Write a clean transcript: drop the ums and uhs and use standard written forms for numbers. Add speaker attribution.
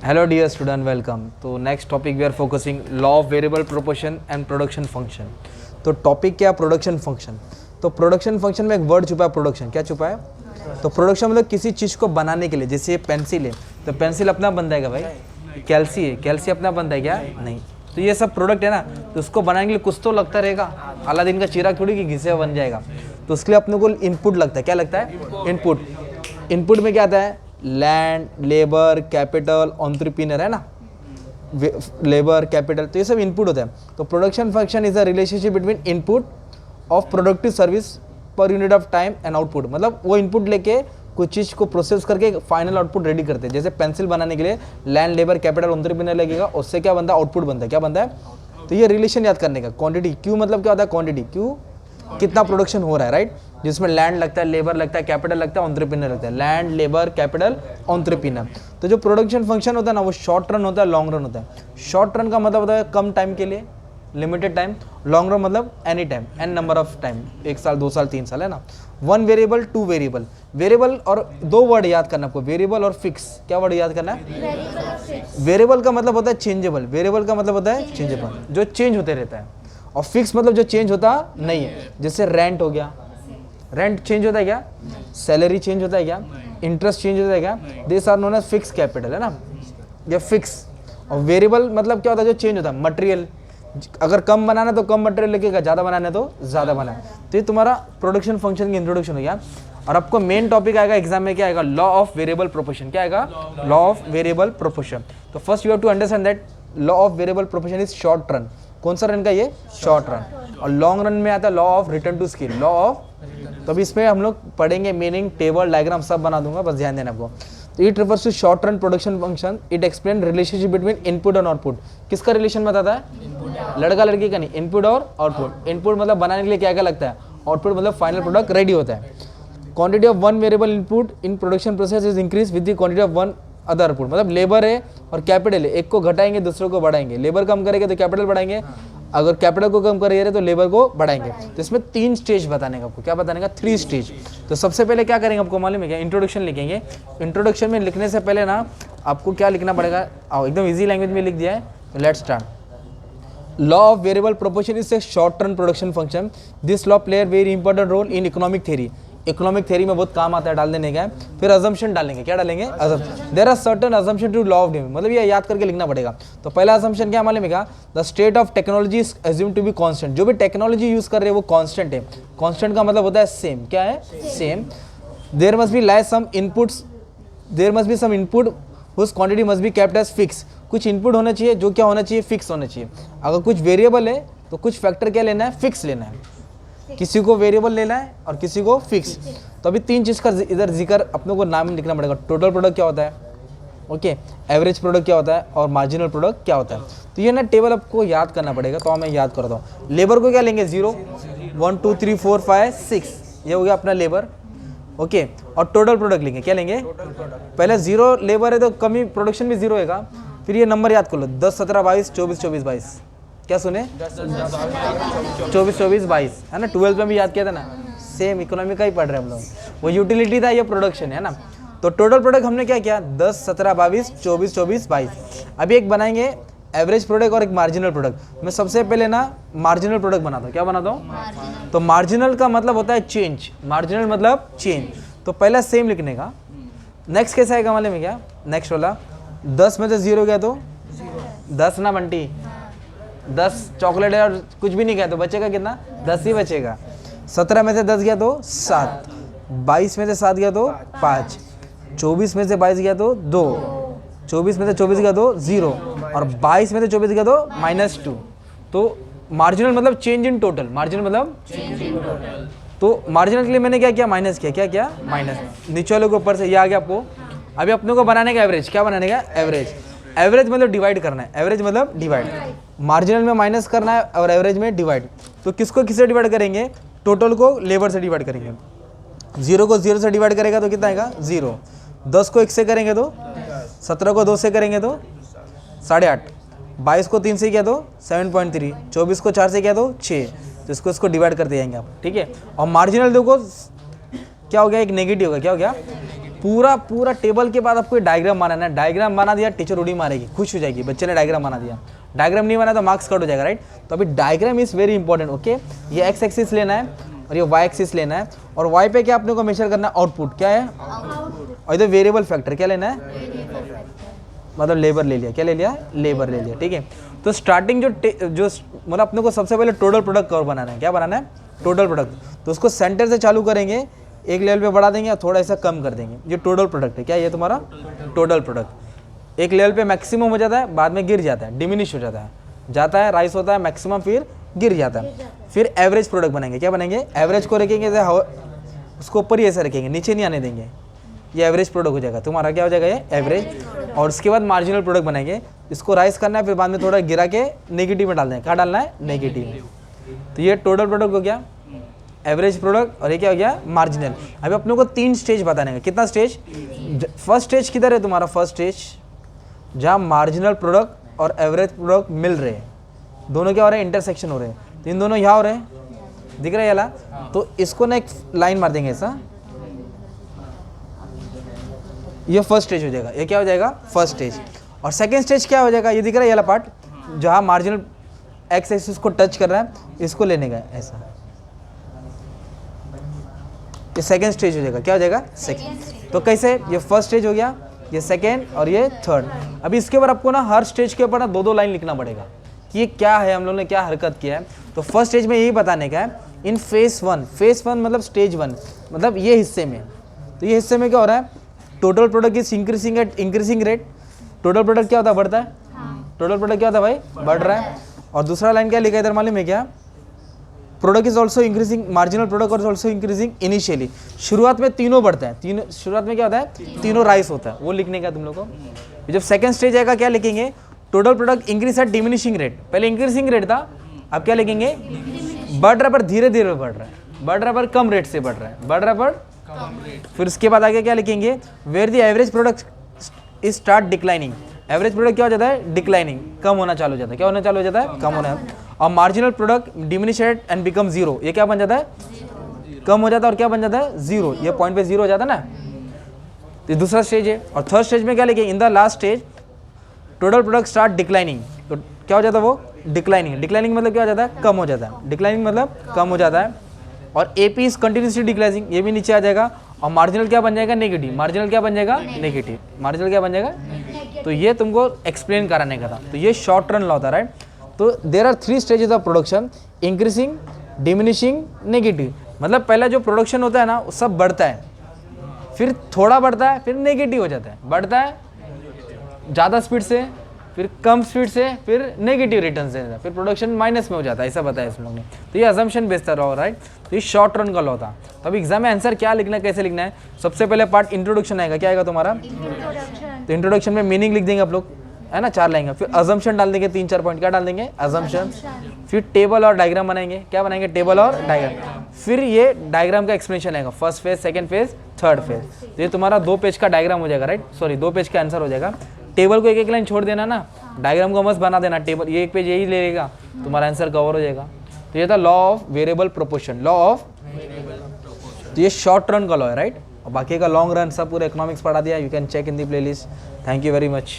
Speaker 1: Hello dear student, welcome. तो next topic we are focusing law of variable proportion and production function. तो topic क्या, production function. तो production function में एक word छुपा है, प्रोडक्शन. क्या छुपा है? तो प्रोडक्शन मतलब किसी चीज़ को बनाने के लिए. जैसे ये पेंसिल है तो पेंसिल अपना बन जाएगा भाई. कैल्सी है, कैल्सी अपना बनता है क्या? नहीं. तो ये सब प्रोडक्ट है ना, तो उसको बनाने के लिए कुछ तो लगता रहेगा. अलादीन का चिराग थोड़ी कि घिसे बन जाएगा. तो उसके लिए अपने को इनपुट लगता है. क्या लगता है? इनपुट. इनपुट में क्या आता है? लैंड, लेबर, कैपिटल, एंटरप्रेन्योर है ना, लेबर, कैपिटल. तो ये सब इनपुट होता है. तो production function is a relationship between input of productive service per unit of time and output. मतलब वो इनपुट लेके कुछ चीज़ को प्रोसेस करके फाइनल आउटपुट रेडी करते हैं. जैसे पेंसिल बनाने के लिए लैंड, लेबर, कैपिटल, एंटरप्रेन्योर लगेगा, उससे क्या बनता है? आउटपुट बनता है. क्या बनता है? तो ये रिलेशन याद करने का. क्वांटिटी, क्यू मतलब क्या होता है? क्वांटिटी. क्यू कितना प्रोडक्शन हो रहा है, राइट. जिसमें लैंड लगता है, लेबर लगता है, कैपिटल लगता है, एंटरप्रेन्योर लगता है. Land, labour, capital, entrepreneur. तो जो प्रोडक्शन फंक्शन होता है ना, वो शॉर्ट रन होता है, लॉन्ग रन होता है. शॉर्ट रन का मतलब होता है कम टाइम के लिए, लिमिटेड टाइम. लॉन्ग रन मतलब any time, an number of time, 1 साल, 2 साल, 3 साल, है ना. 1 वेरिएबल, 2 वेरिएबल. वेरिएबल और 2 वर्ड याद करना आपको, वेरिएबल और फिक्स. क्या वर्ड याद करना है? वेरिएबल का मतलब होता है चेंजेबल. वेरिएबल का मतलब होता है चेंजेबल, जो चेंज होते रहता है. और फिक्स मतलब जो चेंज होता नहीं है. जैसे रेंट हो गया, रेंट चेंज होता है क्या? सैलरी चेंज होता है क्या? इंटरेस्ट चेंज होता है क्या? This are known as fix capital, है ना, ये फिक्स. और वेरिएबल मतलब क्या होता है? जो चेंज होता है. मटेरियल, अगर कम बनाना है तो कम मटेरियल लगेगा, ज़्यादा बनाना है तो ज़्यादा बनाए. तो ये तुम्हारा प्रोडक्शन फंक्शन की इंट्रोडक्शन हो गया. और आपको मेन टॉपिक आएगा एग्जाम में, क्या आएगा? Law of variable proportion. क्या आएगा? Law of variable proportion. तो first you have to understand that law of variable proportion is short run. कौन सा रन का? ये शॉर्ट रन. और लॉन्ग रन में आता है law of return to scale, law of. तो अभी इसमें हम लोग पढ़ेंगे मीनिंग, टेबल, डायग्राम सब बना दूंगा, बस ध्यान देना आपको. तो it refers to short run production function. It explain relationship between input और आउटपुट. किसका रिलेशन बताता है? लड़का लड़की का नहीं, इनपुट और आउटपुट. इनपुट मतलब बनाने के लिए क्या क्या लगता है, आउटपुट मतलब फाइनल प्रोडक्ट रेडी होता है. Quantity of one variable input in production process is increase with the quantity of one other output. मतलब लेबर है और कैपिटल है, एक को घटाएंगे दूसरे को बढ़ाएंगे. लेबर कम करेंगे तो कैपिटल बढ़ाएंगे, अगर कैपिटल को कम करेंगे तो लेबर को बढ़ाएंगे. तो इसमें 3 स्टेज बताने का आपको. क्या बताने का? 3 स्टेज. तो सबसे पहले क्या करेंगे आपको मालूम है क्या? इंट्रोडक्शन लिखेंगे. इंट्रोडक्शन में लिखने से पहले ना आपको क्या लिखना पड़ेगा? आओ, एकदम इजी लैंग्वेज में लिख दिया है. तो let's start. Law of variable proportion is a short run production function. This law play very important role in economic theory. Economic theory में बहुत काम आता है डाल देने का. फिर अजम्पशन डालेंगे. क्या डालेंगे? Assumption. There are certain assumption to law of डेम, मतलब ये याद करके लिखना पड़ेगा. तो पहला अजम्पशन क्या मालूम है क्या? The state of technology is assume to be constant. जो भी टेक्नोलॉजी यूज कर रहे हैं वो कांस्टेंट है. कांस्टेंट का मतलब होता है सेम. क्या है? Same. There must be lie some inputs, there must be some input whose quantity must be kept as fix. कुछ इनपुट होना चाहिए जो क्या होना चाहिए? फिक्स होना चाहिए. अगर कुछ वेरिएबल है तो कुछ फैक्टर क्या लेना है? फिक्स लेना है. किसी को वेरिएबल लेना है और किसी को फिक्स. तो अभी 3 चीज़ का इधर जिक्र अपने को नाम लिखना पड़ेगा. टोटल प्रोडक्ट क्या होता है, ओके, एवरेज प्रोडक्ट क्या होता है, और मार्जिनल प्रोडक्ट क्या होता है. तो ये ना टेबल आपको याद करना पड़ेगा. तो मैं याद करता हूँ. लेबर को क्या लेंगे? 0, 1, 2, 3, 4, 5, 6. ये हो गया अपना लेबर, ओके. और टोटल प्रोडक्ट लेंगे. क्या लेंगे? पहले 0 लेबर है तो कमी प्रोडक्शन भी 0 होगा. फिर ये नंबर याद कर लो, 10, 17, 22, 24, 24, 22. क्या सुने? 24, 24, 22, है ना. 12th में भी याद किया था ना. सेम इकोनॉमी का ही पढ़ रहे हैं हम लोग. वो यूटिलिटी था, ये प्रोडक्शन है ना. तो टोटल प्रोडक्ट हमने क्या किया? 10, 17, 22, 24, 24, 22. अभी एक बनाएंगे एवरेज प्रोडक्ट और एक मार्जिनल प्रोडक्ट. मैं सबसे पहले ना मार्जिनल प्रोडक्ट बनाता हूँ. क्या बनाता हूँ? तो मार्जिनल का मतलब होता है चेंज. मार्जिनल मतलब चेंज. तो पहला सेम लिखने का. नेक्स्ट कैसे आएगा मालूम है क्या? नेक्स्ट वाला 10 में से 0 गया तो 10 ना बंटी. 10 चॉकलेट है और कुछ भी नहीं गया तो बचेगा कितना? 10 ही बचेगा. 17 में से 10 गया तो 7. 22 में से 7 गया तो 5. 24 में से 22 गया तो 2. 24 में से 24 गया तो 0. और 22 में से 24 गया तो -2. तो मार्जिनल मतलब चेंज इन टोटल. मार्जिनल मतलब तो मार्जिनल के लिए मैंने क्या किया? माइनस किया. क्या किया? माइनस. नीचे वाले के ऊपर से ये आ गया आपको. अभी अपने को बनाने का एवरेज. क्या बनाने का? एवरेज. एवरेज मतलब डिवाइड करना है. एवरेज मतलब डिवाइड. मार्जिनल में माइनस करना है और एवरेज में डिवाइड. तो किसको किससे डिवाइड करेंगे? टोटल को लेबर से डिवाइड करेंगे. 0 को 0 से डिवाइड करेगा तो कितना आएगा? 0. 10 को 1 से करेंगे तो 17 को 2 से करेंगे तो 8.5. 22 को 3 से किया तो 7.3. 24 को 4 से किया तो 6. तो इसको डिवाइड करते जाएंगे आप. ठीक है. और मार्जिनल देखो क्या हो गया? एक नेगेटिव होगा. क्या हो गया? पूरा पूरा टेबल के बाद आपको डायग्राम बनाना है। डायग्राम बना दिया, टीचर उड़ी मारेगी, खुश हो जाएगी, बच्चे ने डायग्राम बना दिया। डायग्राम नहीं बना तो मार्क्स कट हो जाएगा, राइट। तो अभी diagram is very important, okay. ये एक्स एक्सिस लेना है और ये वाई एक्सिस लेना है, और वाई पे क्या अपने को मेजर करना है, आउटपुट क्या है, और इधर वेरिएबल फैक्टर क्या लेना है, मतलब लेबर ले लिया, क्या ले लिया, लेबर ले लिया, ठीक है। तो स्टार्टिंग जो मतलब अपने को सबसे पहले टोटल प्रोडक्ट कर्व बनाना है, क्या बनाना है, टोटल प्रोडक्ट। तो उसको सेंटर से चालू करेंगे, एक लेवल पे बढ़ा देंगे, थोड़ा ऐसा कम कर देंगे। ये टोटल प्रोडक्ट है, क्या ये तुम्हारा टोटल प्रोडक्ट। एक लेवल पे मैक्सिमम हो जाता है, बाद में गिर जाता है, डिमिनिश हो जाता है, राइस होता है मैक्सिमम, फिर गिर जाता है। फिर एवरेज प्रोडक्ट बनाएंगे, क्या बनाएंगे, एवरेज को रखेंगे, उसको ऊपर ही ऐसा रखेंगे, नीचे नहीं आने देंगे, ये एवरेज प्रोडक्ट हो जाएगा तुम्हारा, क्या हो जाएगा ये एवरेज। और उसके बाद मार्जिनल प्रोडक्ट बनाएंगे, इसको राइस करना है, फिर बाद में थोड़ा गिरा के नेगेटिव में डाल दें, क्या डालना है, नेगेटिव में। तो ये टोटल प्रोडक्ट हो गया, एवरेज प्रोडक्ट, और ये क्या हो गया, मार्जिनल। अभी अपने को 3 स्टेज बताने का, कितना स्टेज, फर्स्ट स्टेज किधर है तुम्हारा, फर्स्ट स्टेज जहाँ मार्जिनल प्रोडक्ट और एवरेज प्रोडक्ट मिल रहे हैं, दोनों क्या हो रहे हैं, इंटरसेक्शन हो रहे हैं, तो इन दोनों यहाँ हो रहे हैं, दिख रहा है याला। तो इसको ना एक लाइन मार देंगे ऐसा, ये फर्स्ट स्टेज हो जाएगा, ये क्या हो जाएगा, फर्स्ट स्टेज। और सेकेंड स्टेज क्या हो जाएगा, ये दिख रहा है ये वाला पार्ट, जहाँ मार्जिनल एक्स एक्सिस को टच कर रहा है, इसको लेने का ऐसा, ये सेकेंड स्टेज हो जाएगा, क्या हो जाएगा, सेकेंड। तो कैसे, ये फर्स्ट स्टेज हो गया, ये सेकेंड और ये थर्ड। अभी इसके ऊपर आपको ना हर स्टेज के ऊपर ना 2-2 लाइन लिखना पड़ेगा कि ये क्या है, हम लोगों ने क्या हरकत किया है। तो फर्स्ट स्टेज में यही बताने का है, इन फेज 1, फेज 1 मतलब स्टेज 1, मतलब ये हिस्से में। तो ये हिस्से में क्या हो रहा है, total product is increasing at increasing rate. Total product क्या होता है, बढ़ता है, टोटल प्रोडक्ट क्या होता है भाई, बढ़ रहा है। और दूसरा लाइन क्या लिखा है इधर मालूम है क्या, product is also increasing, marginal product is also increasing initially. शुरुआत में तीनों बढ़ता है, तीनों शुरुआत में क्या होता है, तीनों राइस होता है, वो लिखने का तुम लोग को। जब सेकंड स्टेज आएगा क्या लिखेंगे, total product increase at diminishing rate. पहले इंक्रीजिंग रेट था, अब क्या लिखेंगे, बढ़ रहा पर धीरे धीरे बढ़ रहा है, बढ़ रहा पर कम रेट से बढ़ रहा है, बढ़ रहा पर कम रेट। फिर उसके बाद आगे क्या लिखेंगे, where the average product is start declining. Average product क्या हो जाता है, डिक्लाइनिंग, कम होना चालू हो जाता है, क्या होना चालू हो जाता है, कम होना है। और marginal product diminish and become zero, ये क्या बन जाता है, कम हो जाता है, और क्या बन जाता है, जीरो, ये पॉइंट पे जीरो हो जाता है ना। तो दूसरा स्टेज है। और थर्ड स्टेज में क्या लिखेंगे, in the last stage total product start declining. तो क्या हो जाता है वो, डिक्लाइनिंग। डिक्लाइनिंग मतलब क्या हो जाता है, कम हो जाता है, डिक्लाइनिंग मतलब कम हो जाता है। और एपी इज कंटिन्यूसली डिक्लाइनिंग, ये भी नीचे आ जाएगा। और मार्जिनल क्या बन जाएगा, नेगेटिव। मार्जिनल क्या बन जाएगा, नेगेटिव। मार्जिनल क्या बन जाएगा, तो ये तुमको एक्सप्लेन कराने का था। तो ये शॉर्ट रन लॉ था, राइट। तो there are 3 stages of production, increasing, diminishing, negative. मतलब पहला जो प्रोडक्शन होता है ना, वो सब बढ़ता है, फिर थोड़ा बढ़ता है, फिर नेगेटिव हो जाता है, बढ़ता है ज़्यादा स्पीड से, फिर कम स्पीड से, फिर नेगेटिव रिटर्न से, फिर प्रोडक्शन माइनस में हो जाता है, ऐसा बताया इस लोग ने। तो ये अजम्पशन बेस्ड रहा, राइट। तो ये शॉर्ट रन का लॉ था। तो अभी एग्जाम में आंसर क्या लिखना है, कैसे लिखना है, सबसे पहले पार्ट इंट्रोडक्शन आएगा, क्या आएगा तुम्हारा, तो इंट्रोडक्शन में मीनिंग लिख देंगे आप लोग, है ना, 4 लाइन। फिर अजम्पशन डाल देंगे, 3-4 पॉइंट, क्या डाल देंगे, अजम्पशन। फिर टेबल और डायग्राम बनाएंगे, क्या बनाएंगे, टेबल और डायग्राम। फिर ये डायग्राम का एक्सप्लेनेशन आएगा, first phase, second phase, third phase. तो ये तुम्हारा 2 पेज का डायग्राम हो जाएगा, राइट, सॉरी 2 पेज का आंसर हो जाएगा। टेबल को एक लाइन छोड़ देना ना, डायग्राम को मस्त बना देना, टेबल ये 1 पेज यही ले लेगा, तुम्हारा आंसर कवर हो जाएगा। तो ये था law of variable proportion, law of, तो ये शॉर्ट रन का लॉ है, राइट। और बाकी का लॉन्ग रन सब पूरा इकोनॉमिक्स पढ़ा दिया, you can check in the playlist. Thank you very much.